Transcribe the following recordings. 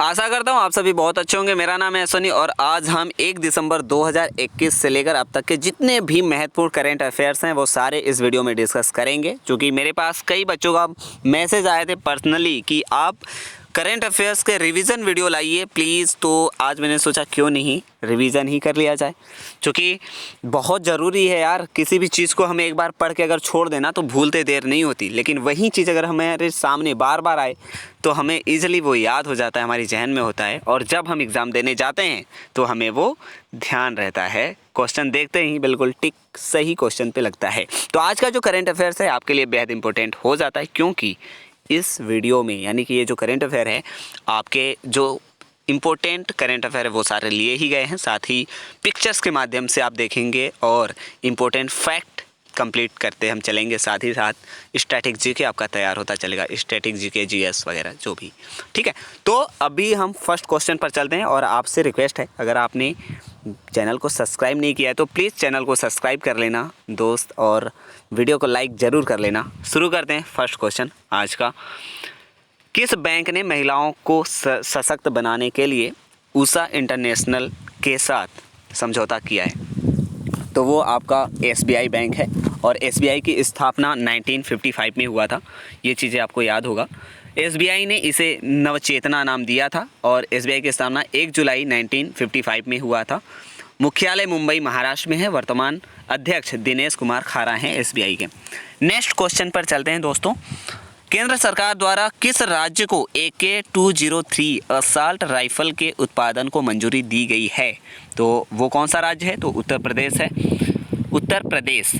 आशा करता हूँ आप सभी बहुत अच्छे होंगे। मेरा नाम है सोनी और आज हम 1 दिसंबर 2021 से लेकर अब तक के जितने भी महत्वपूर्ण करंट अफेयर्स हैं वो सारे इस वीडियो में डिस्कस करेंगे। क्योंकि मेरे पास कई बच्चों का मैसेज आए थे पर्सनली कि आप करंट अफेयर्स के रिवीजन वीडियो लाइए प्लीज़, तो आज मैंने सोचा क्यों नहीं रिवीजन ही कर लिया जाए। क्योंकि बहुत ज़रूरी है यार, किसी भी चीज़ को हमें एक बार पढ़ के अगर छोड़ देना तो भूलते देर नहीं होती, लेकिन वही चीज़ अगर हमारे सामने बार बार आए तो हमें ईजिली वो याद हो जाता है, हमारी जहन में होता है और जब हम एग्ज़ाम देने जाते हैं तो हमें वो ध्यान रहता है। क्वेश्चन देखते ही बिल्कुल टिक सही क्वेश्चन पे लगता है। तो आज का जो करंट अफेयर्स है आपके लिए बेहद इंपॉर्टेंट हो जाता है, क्योंकि इस वीडियो में यानी कि ये जो करंट अफेयर है आपके जो इम्पोर्टेंट करंट अफेयर है वो सारे लिए ही गए हैं। साथ ही पिक्चर्स के माध्यम से आप देखेंगे और इम्पोर्टेंट फैक्ट कंप्लीट करते हम चलेंगे। साथ ही साथ स्टैटिक जीके आपका तैयार होता चलेगा, स्टैटिक जीके जीएस वगैरह जो भी, ठीक है। तो अभी हम फर्स्ट क्वेश्चन पर चलते हैं और आपसे रिक्वेस्ट है, अगर आपने चैनल को सब्सक्राइब नहीं किया है तो प्लीज़ चैनल को सब्सक्राइब कर लेना दोस्त, और वीडियो को लाइक ज़रूर कर लेना। शुरू करते हैं फर्स्ट क्वेश्चन आज का। किस बैंक ने महिलाओं को सशक्त बनाने के लिए ऊषा इंटरनेशनल के साथ समझौता किया है? तो वो आपका एसबीआई बैंक है और एसबीआई की स्थापना 1955 में हुआ था। ये चीज़ें आपको याद होगा। एसबीआई ने इसे नवचेतना नाम दिया था और एसबीआई की स्थापना 1 जुलाई 1955 में हुआ था। मुख्यालय मुंबई महाराष्ट्र में है। वर्तमान अध्यक्ष दिनेश कुमार खारा हैं एसबीआई के। नेक्स्ट क्वेश्चन पर चलते हैं दोस्तों। केंद्र सरकार द्वारा किस राज्य को AK-203 असॉल्ट राइफल के उत्पादन को मंजूरी दी गई है? तो वो कौन सा राज्य है? तो उत्तर प्रदेश है। उत्तर प्रदेश।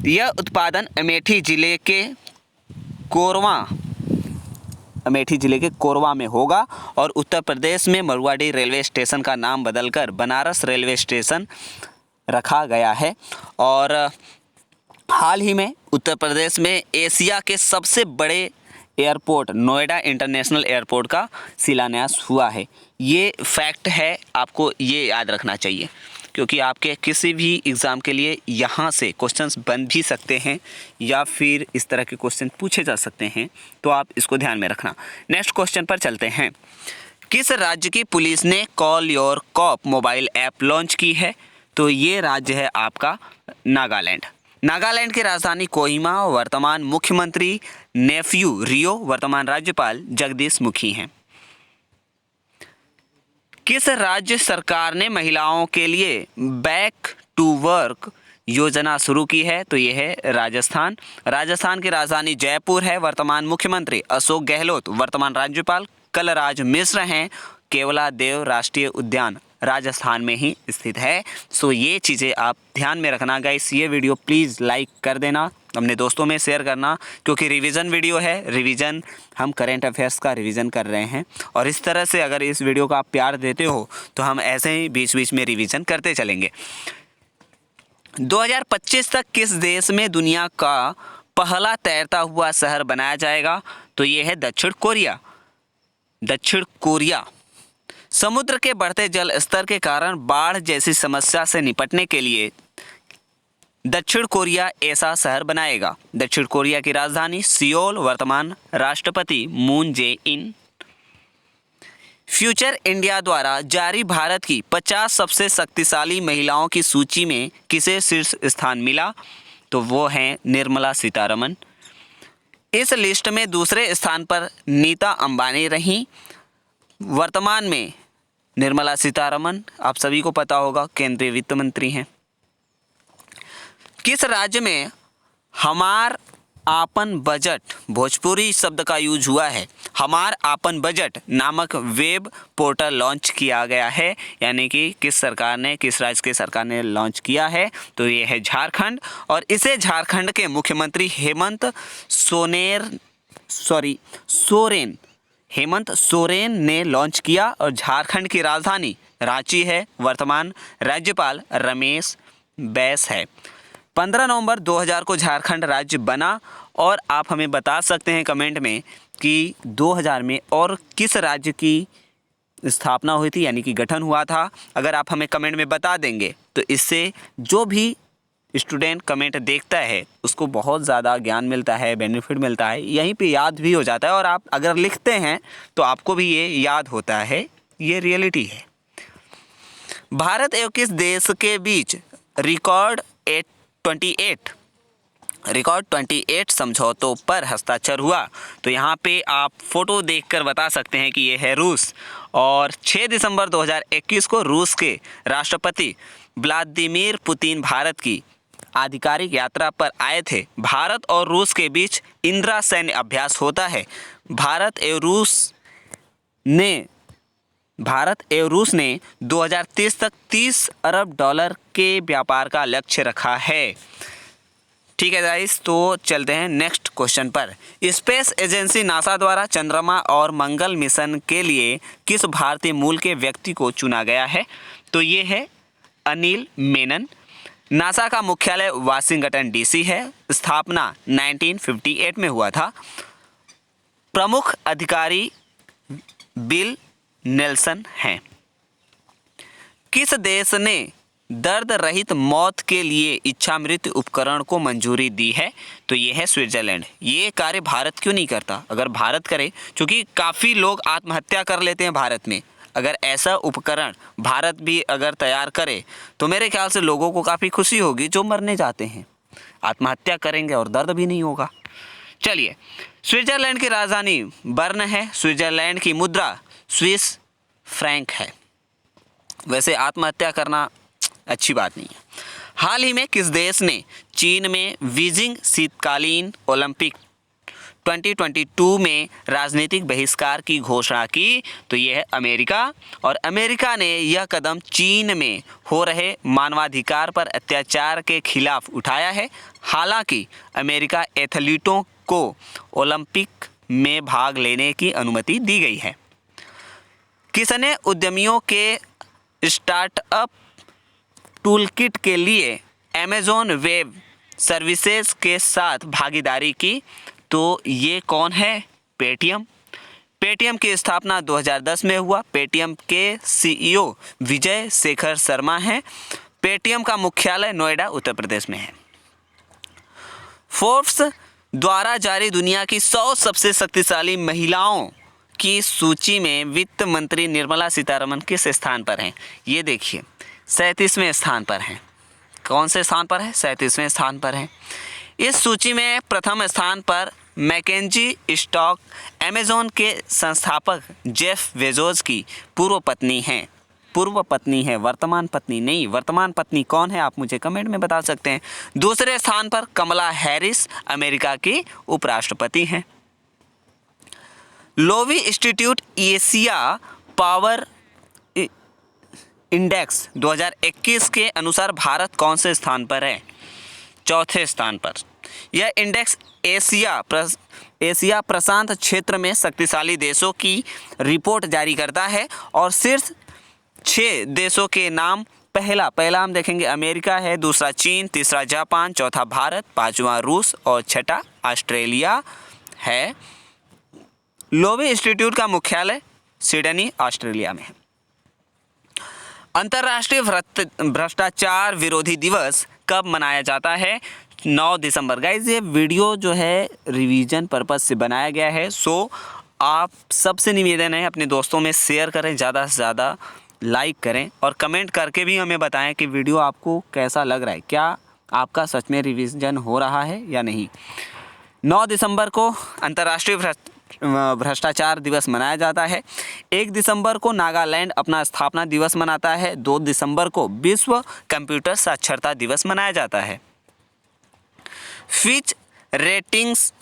यह उत्पादन अमेठी जिले के कोरवा में होगा और उत्तर प्रदेश में मरुआडी रेलवे स्टेशन का नाम बदलकर बनारस रेलवे स्टेशन रखा गया है। और हाल ही में उत्तर प्रदेश में एशिया के सबसे बड़े एयरपोर्ट नोएडा इंटरनेशनल एयरपोर्ट का शिलान्यास हुआ है। ये फैक्ट है, आपको ये याद रखना चाहिए, क्योंकि आपके किसी भी एग्ज़ाम के लिए यहाँ से क्वेश्चंस बन भी सकते हैं या फिर इस तरह के क्वेश्चन पूछे जा सकते हैं, तो आप इसको ध्यान में रखना। नेक्स्ट क्वेश्चन पर चलते हैं। किस राज्य की पुलिस ने call your cop mobile app launch की है? तो ये राज्य है आपका नागालैंड। नागालैंड की राजधानी कोहिमा। वर्तमान मुख्यमंत्री नेफ्यू रियो, वर्तमान राज्यपाल जगदीश मुखी हैं। किस राज्य सरकार ने महिलाओं के लिए बैक टू वर्क योजना शुरू की है? तो यह है राजस्थान। राजस्थान की राजधानी जयपुर है। वर्तमान मुख्यमंत्री अशोक गहलोत, वर्तमान राज्यपाल कलराज मिश्र हैं। केवलादेव राष्ट्रीय उद्यान राजस्थान में ही स्थित है। सो ये चीज़ें आप ध्यान में रखना गाइस। ये वीडियो प्लीज़ लाइक कर देना, अपने दोस्तों में शेयर करना, क्योंकि रिवीजन वीडियो है। रिवीजन हम करंट अफेयर्स का रिवीजन कर रहे हैं और इस तरह से अगर इस वीडियो का आप प्यार देते हो तो हम ऐसे ही बीच बीच में रिवीजन करते चलेंगे। 2025 तक किस देश में दुनिया का पहला तैरता हुआ शहर बनाया जाएगा? तो ये है दक्षिण कोरिया। दक्षिण कोरिया। समुद्र के बढ़ते जल स्तर के कारण बाढ़ जैसी समस्या से निपटने के लिए दक्षिण कोरिया ऐसा शहर बनाएगा। दक्षिण कोरिया की राजधानी सियोल। वर्तमान राष्ट्रपति मून जे इन। फ्यूचर इंडिया द्वारा जारी भारत की 50 सबसे शक्तिशाली महिलाओं की सूची में किसे शीर्ष स्थान मिला? तो वो हैं निर्मला सीतारमण। इस लिस्ट में दूसरे स्थान पर नीता अंबानी रहीं। वर्तमान में निर्मला सीतारमण आप सभी को पता होगा केंद्रीय वित्त मंत्री हैं। किस राज्य में हमार आपन बजट भोजपुरी शब्द का यूज हुआ है? हमार आपन बजट नामक वेब पोर्टल लॉन्च किया गया है, यानी कि किस राज्य की सरकार ने लॉन्च किया है? तो ये है झारखंड और इसे झारखंड के मुख्यमंत्री हेमंत सोरेन ने लॉन्च किया और झारखंड की राजधानी रांची है। वर्तमान राज्यपाल रमेश बैस है। 15 नवंबर 2000 को झारखंड राज्य बना और आप हमें बता सकते हैं कमेंट में कि 2000 में और किस राज्य की स्थापना हुई थी, यानी कि गठन हुआ था। अगर आप हमें कमेंट में बता देंगे तो इससे जो भी स्टूडेंट कमेंट देखता है उसको बहुत ज़्यादा ज्ञान मिलता है, बेनिफिट मिलता है, यहीं पे याद भी हो जाता है। और आप अगर लिखते हैं तो आपको भी ये याद होता है, ये रियलिटी है। भारत एवं किस देश के बीच रिकॉर्ड 28 समझौतों पर हस्ताक्षर हुआ? तो यहाँ पे आप फोटो देखकर बता सकते हैं कि ये है रूस। और 6 दिसंबर 2021 को रूस के राष्ट्रपति व्लादिमीर पुतिन भारत की आधिकारिक यात्रा पर आए थे। भारत और रूस के बीच इंदिरा सैन्य अभ्यास होता है। भारत एवं रूस ने 2030 तक $30 अरब के व्यापार का लक्ष्य रखा है। ठीक है गाइस, तो चलते हैं नेक्स्ट क्वेश्चन पर। स्पेस एजेंसी नासा द्वारा चंद्रमा और मंगल मिशन के लिए किस भारतीय मूल के व्यक्ति को चुना गया है? तो ये है अनिल मेनन। नासा का मुख्यालय वाशिंगटन डीसी है। स्थापना 1958 में हुआ था। प्रमुख अधिकारी बिल नेल्सन हैं। किस देश ने दर्द रहित मौत के लिए इच्छा मृत्यु उपकरण को मंजूरी दी है? तो ये है स्विट्जरलैंड। ये कार्य भारत क्यों नहीं करता? अगर भारत करे, क्योंकि काफ़ी लोग आत्महत्या कर लेते हैं भारत में, अगर ऐसा उपकरण भारत भी अगर तैयार करे तो मेरे ख्याल से लोगों को काफ़ी खुशी होगी जो मरने जाते हैं, आत्महत्या करेंगे और दर्द भी नहीं होगा। चलिए, स्विट्जरलैंड की राजधानी बर्न है। स्विट्जरलैंड की मुद्रा स्विस फ्रैंक है। वैसे आत्महत्या करना अच्छी बात नहीं है। हाल ही में किस देश ने चीन में बीजिंग शीतकालीन ओलंपिक 2022 में राजनीतिक बहिष्कार की घोषणा की? तो यह है अमेरिका। और अमेरिका ने यह कदम चीन में हो रहे मानवाधिकार पर अत्याचार के खिलाफ उठाया है। हालांकि अमेरिका एथलीटों को ओलंपिक में भाग लेने की अनुमति दी गई है। किसने उद्यमियों के स्टार्टअप टूलकिट के लिए अमेज़न वेब सर्विसेज के साथ भागीदारी की? तो ये कौन है? पेटीएम। पेटीएम की स्थापना 2010 में हुआ। पेटीएम के सीईओ विजय शेखर शर्मा हैं। पेटीएम का मुख्यालय नोएडा उत्तर प्रदेश में है। फोर्ब्स द्वारा जारी दुनिया की 100 सबसे शक्तिशाली महिलाओं की सूची में वित्त मंत्री निर्मला सीतारमण किस स्थान पर हैं? ये देखिए 37वें स्थान पर हैं। कौन से स्थान पर है? 37वें स्थान पर हैं। इस सूची में प्रथम स्थान पर मैकेंजी स्टॉक अमेज़न के संस्थापक जेफ बेजोस की पूर्व पत्नी है, वर्तमान पत्नी नहीं। वर्तमान पत्नी कौन है आप मुझे कमेंट में बता सकते हैं। दूसरे स्थान पर कमला हैरिस अमेरिका की उपराष्ट्रपति हैं। Loewi institute Asia power index 2021 के अनुसार भारत कौन से स्थान पर है? चौथे स्थान पर। यह इंडेक्स एशिया प्रशांत क्षेत्र में शक्तिशाली देशों की रिपोर्ट जारी करता है और शीर्ष 6 देशों के नाम पहला हम देखेंगे अमेरिका है, दूसरा चीन, तीसरा जापान, चौथा भारत, पांचवा रूस और छठा ऑस्ट्रेलिया है। लोवी इंस्टीट्यूट का मुख्यालय सिडनी ऑस्ट्रेलिया में है। अंतर्राष्ट्रीय भ्रष्टाचार विरोधी दिवस कब मनाया जाता है? 9 दिसंबर। गाइस ये वीडियो जो है रिवीजन पर्पस से बनाया गया है, सो आप सबसे निवेदन है अपने दोस्तों में शेयर करें, ज़्यादा से ज़्यादा लाइक करें और कमेंट करके भी हमें बताएं कि वीडियो आपको कैसा लग रहा है, क्या आपका सच में रिवीजन हो रहा है या नहीं। 9 दिसंबर को अंतर्राष्ट्रीय भ्रष्टाचार दिवस मनाया जाता है। 1 दिसंबर को नागालैंड अपना स्थापना दिवस मनाता है। 2 दिसंबर को विश्व कंप्यूटर साक्षरता दिवस मनाया जाता है। फिच रेटिंग्स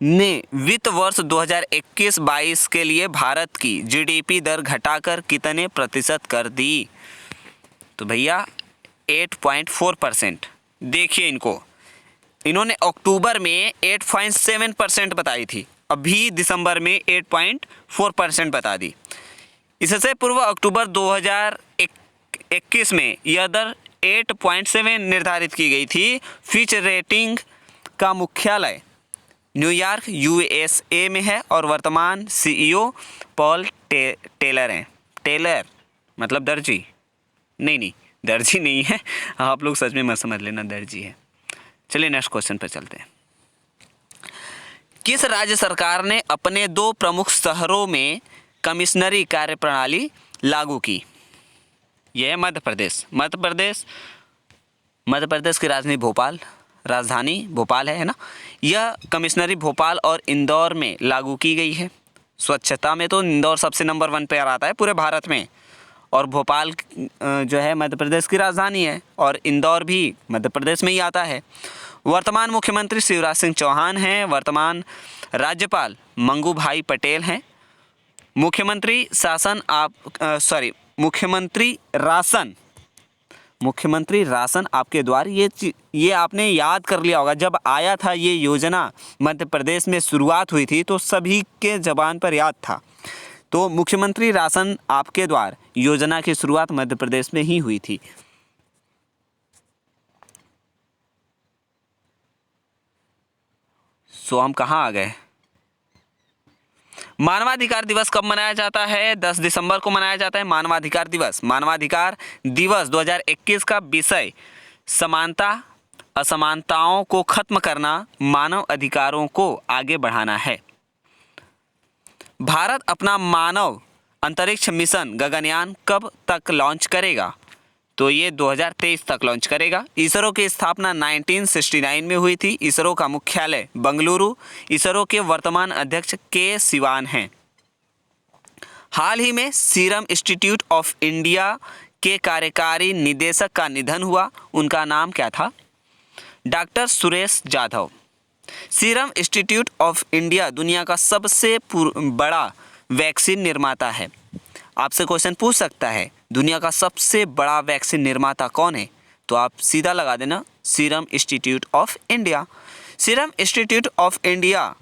ने वित्त वर्ष 2021-22 के लिए भारत की जीडीपी दर घटाकर कितने प्रतिशत कर दी? तो भैया 8.4%। देखिए इन्होंने अक्टूबर में 8.7% बताई थी, अभी दिसंबर में 8.4% बता दी। इससे पूर्व अक्टूबर 2021 में यह दर 8.7 निर्धारित की गई थी। फिच रेटिंग का मुख्यालय न्यूयॉर्क यूएसए में है और वर्तमान सीईओ पॉल टेलर हैं। टेलर मतलब दर्जी नहीं, दर्जी नहीं है, आप लोग सच में मत समझ लेना दर्जी है। चलिए नेक्स्ट क्वेश्चन पर चलते हैं। किस राज्य सरकार ने अपने 2 प्रमुख शहरों में कमिश्नरी कार्यप्रणाली लागू की? यह है मध्य प्रदेश। मध्य प्रदेश की राजधानी भोपाल है ना। यह कमिश्नरी भोपाल और इंदौर में लागू की गई है। स्वच्छता में तो इंदौर सबसे नंबर 1 पर आता है पूरे भारत में, और भोपाल जो है मध्य प्रदेश की राजधानी है, और इंदौर भी मध्य प्रदेश में ही आता है। वर्तमान मुख्यमंत्री शिवराज सिंह चौहान हैं। वर्तमान राज्यपाल मंगू भाई पटेल हैं। मुख्यमंत्री राशन आपके द्वार, ये आपने याद कर लिया होगा। जब आया था ये योजना मध्य प्रदेश में शुरुआत हुई थी तो सभी के ज़बान पर याद था। तो मुख्यमंत्री राशन आपके द्वार योजना की शुरुआत मध्य प्रदेश में ही हुई थी। सो हम कहाँ आ गए? मानवाधिकार दिवस कब मनाया जाता है? 10 दिसंबर को मनाया जाता है मानवाधिकार दिवस। मानवाधिकार दिवस 2021 का विषय समानता असमानताओं को खत्म करना, मानव अधिकारों को आगे बढ़ाना है। भारत अपना मानव अंतरिक्ष मिशन गगनयान कब तक लॉन्च करेगा? तो ये 2023 तक लॉन्च करेगा। इसरो की स्थापना 1969 में हुई थी। इसरो का मुख्यालय बंगलुरु। इसरो के वर्तमान अध्यक्ष के सिवान हैं। हाल ही में सीरम इंस्टीट्यूट ऑफ इंडिया के कार्यकारी निदेशक का निधन हुआ। उनका नाम क्या था? Doctor Suresh Jadhav. Serum institute of India दुनिया का सबसे बड़ा वैक्सीन निर्माता है। आपसे क्वेश्चन पूछ सकता है दुनिया का सबसे बड़ा वैक्सीन निर्माता कौन है? तो आप सीधा लगा देना serum institute of India. Serum institute of India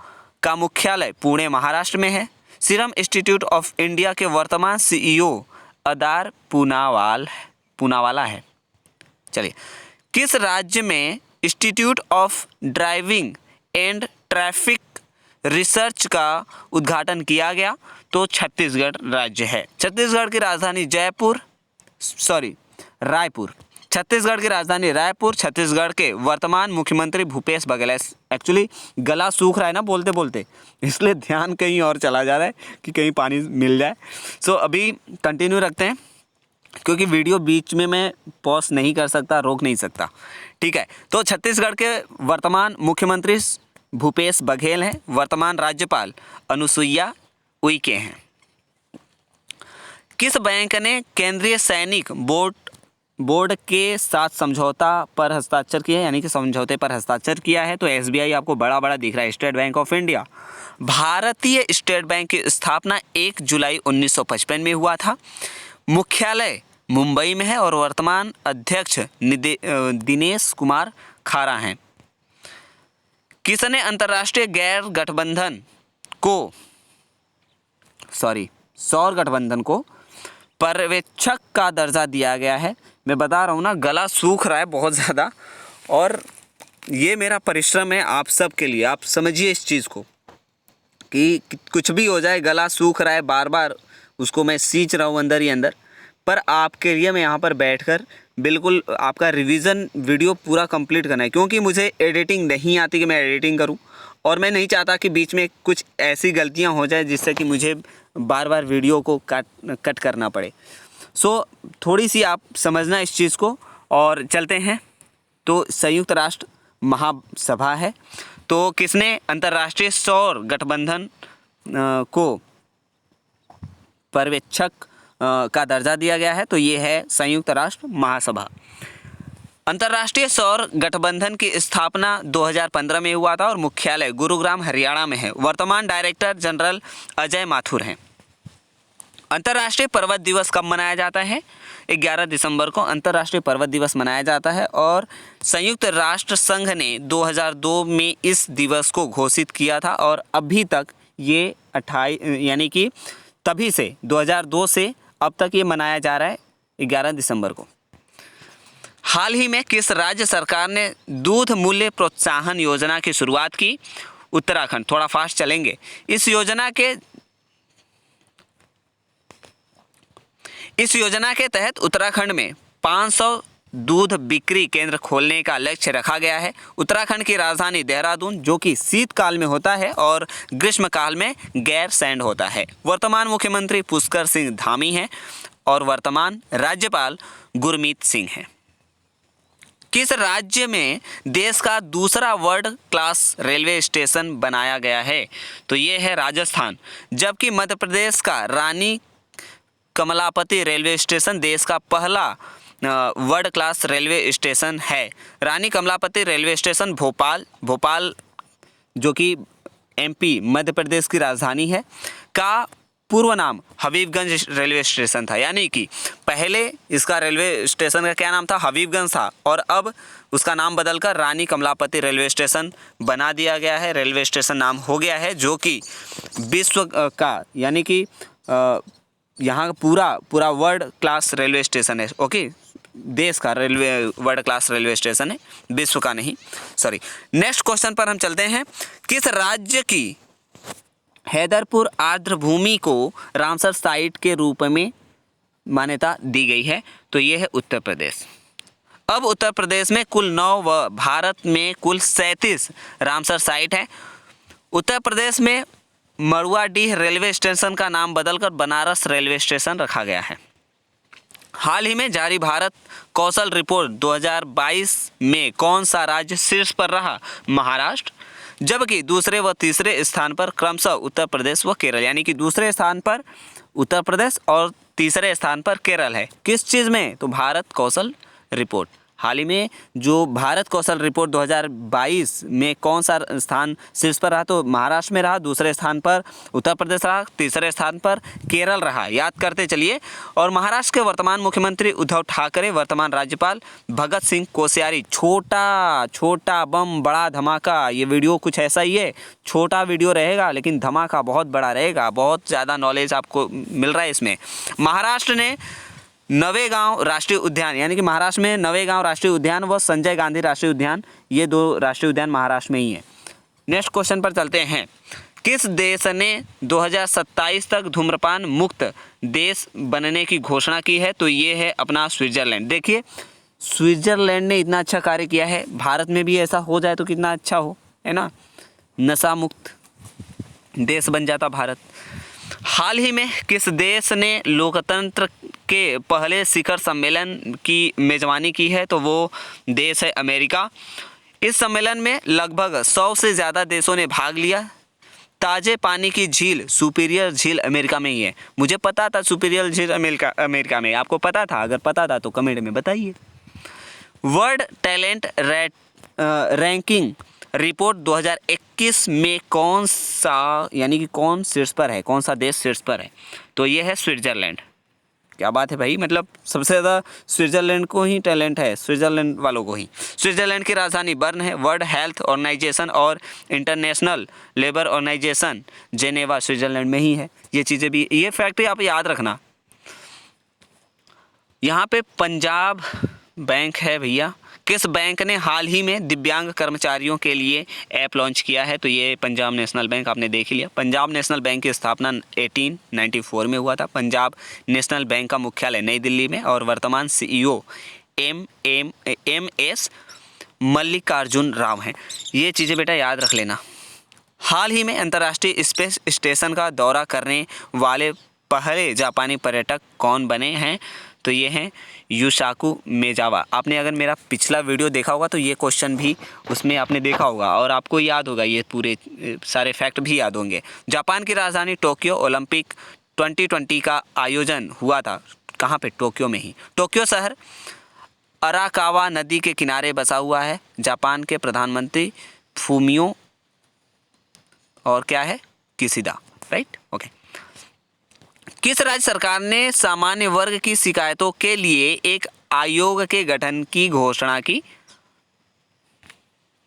का मुख्यालय पुणे महाराष्ट्र में है। सीरम इंस्टीट्यूट ऑफ इंडिया के वर्तमान CEO अदार पूनावाला है। चलिए, किस राज्य में institute of driving and traffic research का उद्घाटन किया गया? तो छत्तीसगढ़ राज्य है। छत्तीसगढ़ की राजधानी रायपुर। छत्तीसगढ़ की राजधानी रायपुर। छत्तीसगढ़ के वर्तमान मुख्यमंत्री भूपेश बघेल। एक्चुअली गला सूख रहा है ना बोलते बोलते, इसलिए ध्यान कहीं और चला जा रहा है कि कहीं पानी मिल जाए। सो अभी कंटिन्यू रखते हैं क्योंकि वीडियो बीच में मैं पॉज नहीं कर सकता, रोक नहीं सकता। ठीक है, तो छत्तीसगढ़ के वर्तमान मुख्यमंत्री भूपेश बघेल हैं। वर्तमान राज्यपाल अनुसुईया उइके हैं। किस बैंक ने केंद्रीय सैनिक बोर्ड के साथ समझौता पर हस्ताक्षर किया है, यानी कि समझौते पर हस्ताक्षर किया है? तो SBI आपको बड़ा दिख रहा है, स्टेट बैंक ऑफ इंडिया। भारतीय स्टेट बैंक की स्थापना 1 जुलाई 1955 में हुआ था। मुख्यालय मुंबई में है और वर्तमान अध्यक्ष दिनेश कुमार खारा हैं। किसने अंतर्राष्ट्रीय सौर गठबंधन को पर्यवेक्षक का दर्जा दिया गया है? मैं बता रहा हूँ ना, गला सूख रहा है बहुत ज़्यादा, और ये मेरा परिश्रम है आप सब के लिए। आप समझिए इस चीज़ को कि कुछ भी हो जाए, गला सूख रहा है, बार बार उसको मैं सींच रहा हूँ अंदर ही अंदर, पर आपके लिए मैं यहाँ पर बैठकर बिल्कुल आपका रिवीजन वीडियो पूरा कंप्लीट करना है, क्योंकि मुझे एडिटिंग नहीं आती कि मैं एडिटिंग करूँ, और मैं नहीं चाहता कि बीच में कुछ ऐसी गलतियाँ हो जाए जिससे कि मुझे बार बार वीडियो को कट करना पड़े। सो थोड़ी सी आप समझना इस चीज़ को, और चलते हैं। तो संयुक्त राष्ट्र महासभा है, तो किसने अंतर्राष्ट्रीय सौर गठबंधन को पर्यवेक्षक का दर्जा दिया गया है? तो ये है संयुक्त राष्ट्र महासभा। अंतर्राष्ट्रीय सौर गठबंधन की स्थापना 2015 में हुआ था और मुख्यालय गुरुग्राम हरियाणा में है। वर्तमान डायरेक्टर जनरल अजय माथुर हैं। अंतर्राष्ट्रीय पर्वत दिवस कब मनाया जाता है? 11 दिसंबर को अंतर्राष्ट्रीय पर्वत दिवस मनाया जाता है, और संयुक्त राष्ट्र संघ ने 2002 में इस दिवस को घोषित किया था, और अभी तक ये 28 यानी कि तभी से 2002 से अब तक ये मनाया जा रहा है 11 दिसंबर को। हाल ही में किस राज्य सरकार ने दूध मूल्य प्रोत्साहन योजना की शुरुआत की? उत्तराखंड। थोड़ा फास्ट चलेंगे। इस योजना के तहत उत्तराखंड में 500 दूध बिक्री केंद्र खोलने का लक्ष्य रखा गया है। उत्तराखंड की राजधानी देहरादून, जो कि शीतकाल में होता है और ग्रीष्मकाल में गैरसैंण होता है। वर्तमान मुख्यमंत्री पुष्कर सिंह धामी हैं और वर्तमान राज्यपाल गुरमीत सिंह हैं। किस राज्य में देश का दूसरा वर्ल्ड क्लास रेलवे स्टेशन बनाया गया है? तो ये है राजस्थान। जबकि मध्य प्रदेश का रानी कमलापति रेलवे स्टेशन देश का पहला वर्ल्ड क्लास रेलवे स्टेशन है। रानी कमलापति रेलवे स्टेशन भोपाल जो कि एमपी मध्य प्रदेश की राजधानी है का पूर्व नाम हबीबगंज रेलवे स्टेशन था। यानी कि पहले इसका रेलवे स्टेशन का क्या नाम था? हबीबगंज था, और अब उसका नाम बदलकर रानी कमलापति रेलवे स्टेशन बना दिया गया है। रेलवे स्टेशन नाम हो गया है, जो कि विश्व का यानी कि यहाँ का पूरा वर्ल्ड क्लास रेलवे स्टेशन है। ओके, देश का railway world class railway station है, विश्व का नहीं, सॉरी। नेक्स्ट क्वेश्चन पर हम चलते हैं। किस राज्य की हैदरपुर आर्द्र भूमि को रामसर साइट के रूप में मान्यता दी गई है? तो ये है उत्तर प्रदेश। अब उत्तर प्रदेश में कुल 9 व भारत में कुल 37 रामसर साइट है। उत्तर प्रदेश में मड़ुआडीह रेलवे स्टेशन का नाम बदलकर बनारस रेलवे स्टेशन रखा गया है। हाल ही में जारी भारत कौशल रिपोर्ट 2022 में कौन सा राज्य शीर्ष पर रहा? महाराष्ट्र। जबकि दूसरे व तीसरे स्थान पर क्रमशः उत्तर प्रदेश व केरल, यानी कि दूसरे स्थान पर उत्तर प्रदेश और तीसरे स्थान पर केरल है। किस चीज़ में? तो भारत कौशल रिपोर्ट। हाल ही में जो भारत कौशल रिपोर्ट 2022 में कौन सा स्थान शीर्ष पर रहा? तो महाराष्ट्र में रहा, दूसरे स्थान पर उत्तर प्रदेश रहा, तीसरे स्थान पर केरल रहा। याद करते चलिए। और महाराष्ट्र के वर्तमान मुख्यमंत्री उद्धव ठाकरे, वर्तमान राज्यपाल भगत सिंह कोश्यारी। छोटा बम बड़ा धमाका, ये वीडियो कुछ ऐसा ही है, छोटा वीडियो रहेगा लेकिन धमाका बहुत बड़ा रहेगा। बहुत ज़्यादा नॉलेज आपको मिल रहा है इसमें। महाराष्ट्र ने नवेगांव राष्ट्रीय उद्यान, यानी कि महाराष्ट्र में नवेगांव राष्ट्रीय उद्यान व संजय गांधी राष्ट्रीय उद्यान, ये 2 राष्ट्रीय उद्यान महाराष्ट्र में ही है। नेक्स्ट क्वेश्चन पर चलते हैं। किस देश ने 2027 तक धूम्रपान मुक्त देश बनने की घोषणा की है? तो ये है अपना स्विट्जरलैंड। देखिए, स्विट्जरलैंड ने इतना अच्छा कार्य किया है, भारत में भी ऐसा हो जाए तो कितना अच्छा हो, है ना? नशा मुक्त देश बन जाता भारत। हाल ही में किस देश ने लोकतंत्र के पहले शिखर सम्मेलन की मेजबानी की है? तो वो देश है अमेरिका। इस सम्मेलन में लगभग 100 से ज़्यादा देशों ने भाग लिया। ताजे पानी की झील सुपीरियर झील अमेरिका में ही है। मुझे पता था सुपीरियर झील अमेरिका में, आपको पता था? अगर पता था तो कमेंट में बताइए। वर्ल्ड टैलेंट रैंकिंग रिपोर्ट 2021 में कौन सा, यानी कि कौन शीर्ष पर है, कौन सा देश शीर्ष पर है? तो ये है स्विट्जरलैंड। क्या बात है भाई, मतलब सबसे ज़्यादा स्विट्जरलैंड को ही टैलेंट है, स्विट्जरलैंड वालों को ही। स्विट्जरलैंड की राजधानी बर्न है। वर्ल्ड हेल्थ ऑर्गेनाइजेशन और International Labour Organization Geneva Switzerland में ही है। ये चीज़ें भी, ये फैक्ट आप याद रखना। यहाँ पे पंजाब बैंक है भैया। किस बैंक ने हाल ही में दिव्यांग कर्मचारियों के लिए ऐप लॉन्च किया है? तो ये पंजाब नेशनल बैंक, आपने देख ही लिया। पंजाब नेशनल बैंक की स्थापना 1894 में हुआ था। पंजाब नेशनल बैंक का मुख्यालय नई दिल्ली में और वर्तमान CEO MS मल्लिकार्जुन राव हैं। ये चीज़ें बेटा याद रख लेना। हाल ही में अंतर्राष्ट्रीय स्पेस स्टेशन का दौरा करने वाले पहले जापानी पर्यटक कौन बने हैं? तो ये हैं युसाकू मेजावा। आपने अगर मेरा पिछला वीडियो देखा होगा तो ये क्वेश्चन भी उसमें आपने देखा होगा और आपको याद होगा, ये पूरे सारे फैक्ट भी याद होंगे। जापान की राजधानी टोक्यो ओलंपिक 2020 का आयोजन हुआ था। कहाँ पे? टोक्यो में ही। टोक्यो शहर अराकावा नदी के किनारे बसा हुआ है। जापान के प्रधानमंत्री फूमियो और क्या है? Kishida, right? ओके। किस राज्य सरकार ने सामान्य वर्ग की शिकायतों के लिए एक आयोग के गठन की घोषणा की?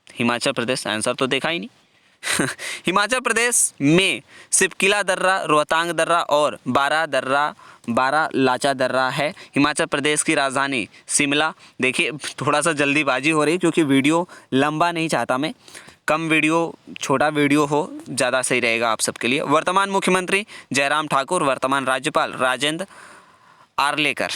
हिमाचल प्रदेश। आंसर तो देखा ही नहीं। हिमाचल प्रदेश में सिपकिला दर्रा, रोहतांग दर्रा और बारा लाचा दर्रा है। हिमाचल प्रदेश की राजधानी शिमला। देखिए थोड़ा सा जल्दीबाजी हो रही क्योंकि वीडियो लंबा नहीं चाहता मैं, कम वीडियो, छोटा वीडियो हो, ज़्यादा सही रहेगा आप सबके लिए। वर्तमान मुख्यमंत्री जयराम ठाकुर, वर्तमान राज्यपाल Rajendra Arlekar.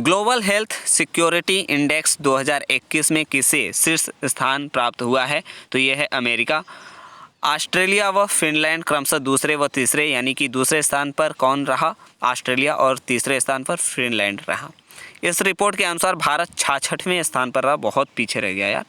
Global health security index 2021 में किसे शीर्ष स्थान प्राप्त हुआ है? तो ये है अमेरिका। ऑस्ट्रेलिया व फिनलैंड क्रमशः दूसरे व तीसरे, यानी कि दूसरे स्थान पर कौन रहा? ऑस्ट्रेलिया, और तीसरे स्थान पर फिनलैंड रहा। इस रिपोर्ट के अनुसार भारत 66वें स्थान पर रहा, बहुत पीछे रह गया यार।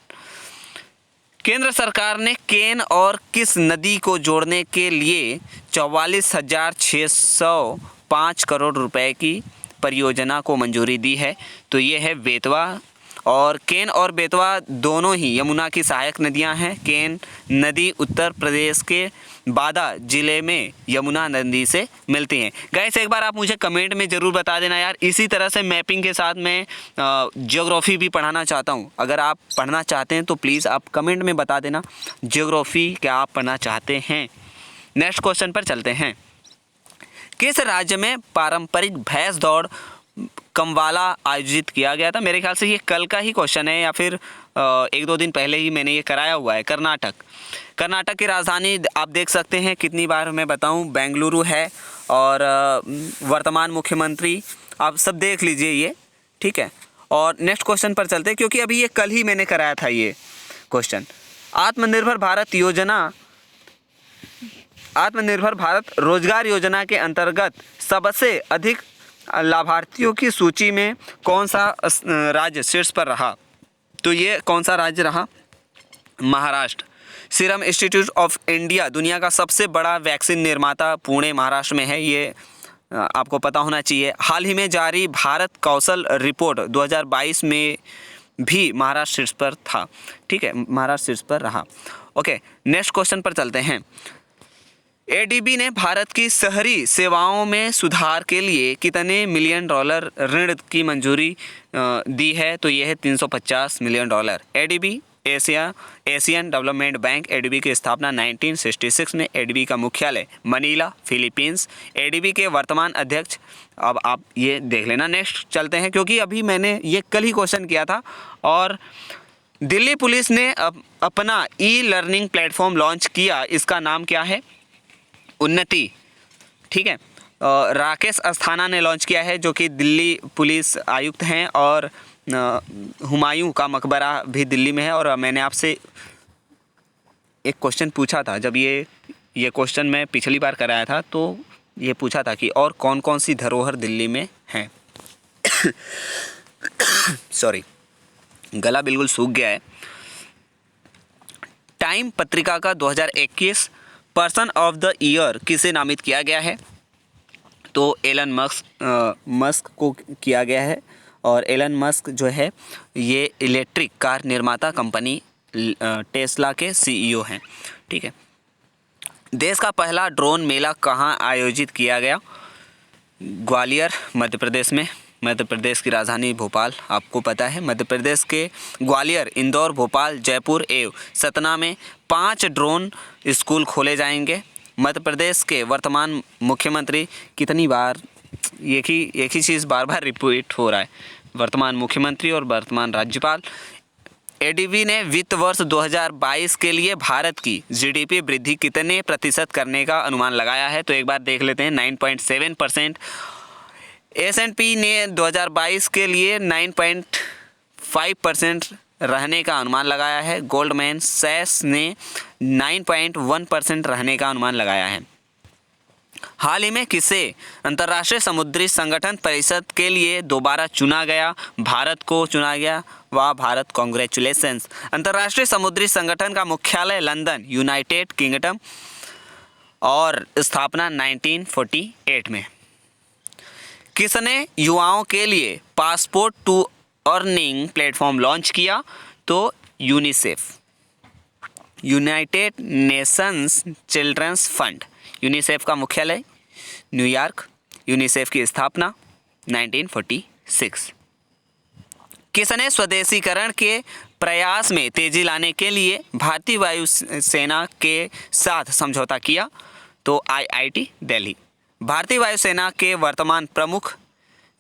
केंद्र सरकार ने केन और किस नदी को जोड़ने के लिए 44,605 करोड़ रुपए की परियोजना को मंजूरी दी है? तो ये है बेतवा। और केन और बेतवा दोनों ही यमुना की सहायक नदियां हैं। केन नदी उत्तर प्रदेश के बादा जिले में यमुना नदी से मिलती हैं। गाइस एक बार आप मुझे कमेंट में ज़रूर बता देना यार। इसी तरह से मैपिंग के साथ मैं ज्योग्राफी भी पढ़ाना चाहता हूं। अगर आप पढ़ना चाहते हैं तो प्लीज़ आप कमेंट में बता देना ज्योग्राफी क्या आप पढ़ना चाहते हैं। नेक्स्ट क्वेश्चन पर चलते हैं। किस राज्य में पारंपरिक भैंस दौड़ कमवाला आयोजित किया गया था? मेरे ख्याल से ये कल का ही क्वेश्चन है, या फिर 1-2 दिन पहले ही मैंने ये कराया हुआ है। कर्नाटक। कर्नाटक की राजधानी आप देख सकते हैं, कितनी बार मैं बताऊं, बेंगलुरु है। और वर्तमान मुख्यमंत्री आप सब देख लीजिए ये, ठीक है। और नेक्स्ट क्वेश्चन पर चलते हैं, क्योंकि अभी ये कल ही मैंने कराया था ये क्वेश्चन। आत्मनिर्भर भारत रोजगार योजना के अंतर्गत सबसे अधिक लाभार्थियों की सूची में कौन सा राज्य शीर्ष पर रहा? तो ये कौन सा राज्य रहा? Maharashtra. Serum institute of India दुनिया का सबसे बड़ा वैक्सीन निर्माता पुणे महाराष्ट्र में है, ये आपको पता होना चाहिए। हाल ही में जारी भारत कौशल रिपोर्ट 2022 में भी महाराष्ट्र शीर्ष पर था, ठीक है, महाराष्ट्र शीर्ष पर रहा। ओके, नेक्स्ट क्वेश्चन पर चलते हैं। एडीबी ने भारत की शहरी सेवाओं में सुधार के लिए कितने मिलियन डॉलर ऋण की मंजूरी दी है? तो यह है 350 million dollar. ADB Asian development bank. ADB की स्थापना 1966 में। एडीबी का मुख्यालय मनीला, फिलीपींस। एडीबी के वर्तमान अध्यक्ष, अब आप ये देख लेना। नेक्स्ट चलते हैं, क्योंकि अभी मैंने ये कल ही क्वेश्चन किया था। और दिल्ली पुलिस ने अपना ई लर्निंग प्लेटफॉर्म लॉन्च किया, इसका नाम क्या है? उन्नति, ठीक है। राकेश अस्थाना ने लॉन्च किया है, जो कि दिल्ली पुलिस आयुक्त हैं। और हुमायूं का मकबरा भी दिल्ली में है। और मैंने आपसे एक क्वेश्चन पूछा था, जब ये क्वेश्चन मैं पिछली बार कराया था, तो ये पूछा था कि और कौन कौन सी धरोहर दिल्ली में हैं। सॉरी, गला बिल्कुल सूख गया है। टाइम पत्रिका का 2021 पर्सन ऑफ द ईयर किसे नामित किया गया है? तो एलन मस्क को किया गया है। और एलन मस्क जो है ये इलेक्ट्रिक कार निर्माता कंपनी टेस्ला के सीईओ हैं, ठीक है। देश का पहला ड्रोन मेला कहाँ आयोजित किया गया? ग्वालियर, मध्य प्रदेश में। मध्य प्रदेश की राजधानी भोपाल, आपको पता है। मध्य प्रदेश के ग्वालियर, इंदौर, भोपाल, जयपुर एवं सतना में 5 ड्रोन स्कूल खोले जाएंगे। मध्य प्रदेश के वर्तमान मुख्यमंत्री, कितनी बार एक ही चीज़ बार बार रिपीट हो रहा है, वर्तमान मुख्यमंत्री और वर्तमान राज्यपाल। एडीबी ने वित्त वर्ष 2022 के लिए भारत की जीडीपी वृद्धि कितने प्रतिशत करने का अनुमान लगाया है? तो एक बार देख लेते हैं, 9.7%। S&P ने 2022 के लिए 9.5% रहने का अनुमान लगाया है। गोल्डमैन सैक्स ने 9.1% रहने का अनुमान लगाया है। हाल ही में किसे अंतर्राष्ट्रीय समुद्री संगठन परिषद के लिए दोबारा चुना गया? भारत को चुना गया। वाह भारत, कॉन्ग्रेचुलेशंस। अंतर्राष्ट्रीय समुद्री संगठन का मुख्यालय लंदन, यूनाइटेड किंगडम, और स्थापना 1948 में। किसने युवाओं के लिए passport to earning platform launch किया? तो UNICEF, United Nations children's fund. UNICEF का मुख्यालय न्यूयॉर्क। यूनिसेफ की स्थापना 1946। किसने स्वदेशीकरण के प्रयास में तेजी लाने के लिए भारतीय वायुसेना के साथ समझौता किया? तो IIT दिल्ली। भारतीय वायुसेना के वर्तमान प्रमुख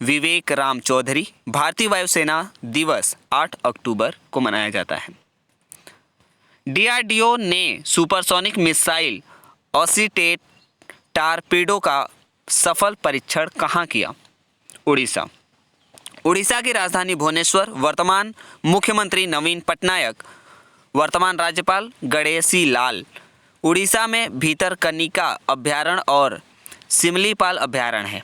विवेक राम चौधरी। भारतीय वायुसेना दिवस 8 अक्टूबर को मनाया जाता है। DRDO ने सुपरसोनिक मिसाइल ऑसिटेट टारपीडो का सफल परीक्षण कहाँ किया? उड़ीसा। उड़ीसा की राजधानी भुवनेश्वर, वर्तमान मुख्यमंत्री नवीन पटनायक, वर्तमान राज्यपाल गणेशी लाल। उड़ीसा में भीतरकनिका अभ्यारण्य और सिमलीपाल अभ्यारण्य है।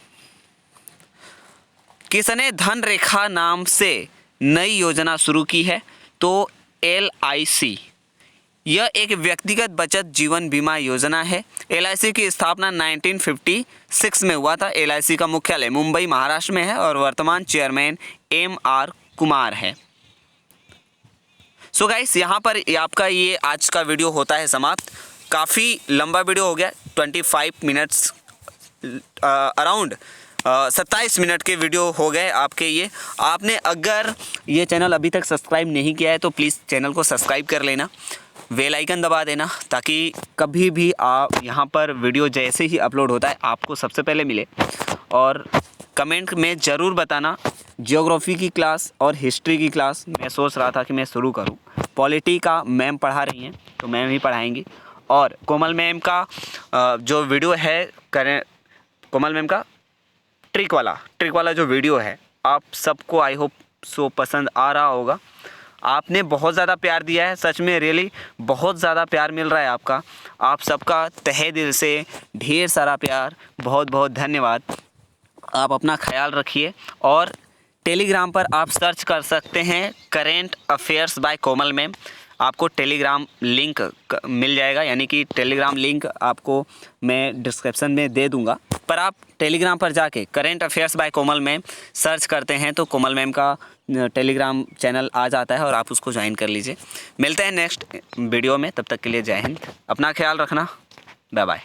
किसने धनरेखा नाम से नई योजना शुरू की है? तो LIC। यह एक व्यक्तिगत बचत जीवन बीमा योजना है। LIC की स्थापना 1956 में हुआ था। LIC का मुख्यालय मुंबई महाराष्ट्र में है और वर्तमान चेयरमैन MR कुमार है। सो गाइस, यहाँ पर आपका ये आज का वीडियो होता है समाप्त। काफ़ी लंबा वीडियो हो गया, 25 मिनट्स अराउंड 27 मिनट के वीडियो हो गए आपके ये। आपने अगर ये चैनल अभी तक सब्सक्राइब नहीं किया है तो प्लीज़ चैनल को सब्सक्राइब कर लेना, बेल आइकन दबा देना, ताकि कभी भी आप यहाँ पर वीडियो जैसे ही अपलोड होता है आपको सबसे पहले मिले। और कमेंट में ज़रूर बताना, ज्योग्राफी की क्लास और हिस्ट्री की क्लास मैं सोच रहा था कि मैं शुरू करूं। पॉलिटी का मैम पढ़ा रही हैं तो मैम ही पढ़ाएंगी। और कोमल मैम का जो वीडियो है करें, कोमल मैम का ट्रिक वाला जो वीडियो है, आप सबको आई होप सो पसंद आ रहा होगा। आपने बहुत ज़्यादा प्यार दिया है, सच में रियली बहुत ज़्यादा प्यार मिल रहा है आपका। आप सबका तहे दिल से ढेर सारा प्यार, बहुत बहुत धन्यवाद। आप अपना ख्याल रखिए। और टेलीग्राम पर आप सर्च कर सकते हैं करेंट अफेयर्स बाय कोमल मैम। आपको टेलीग्राम लिंक मिल जाएगा, यानी कि टेलीग्राम लिंक आपको मैं डिस्क्रिप्शन में दे दूंगा। पर आप टेलीग्राम पर जाके करेंट अफेयर्स बाय कोमल मैम सर्च करते हैं तो कोमल मैम का टेलीग्राम चैनल आ जाता है और आप उसको ज्वाइन कर लीजिए। मिलते हैं नेक्स्ट वीडियो में, तब तक के लिए जय हिंद। अपना ख्याल रखना, बाय बाय।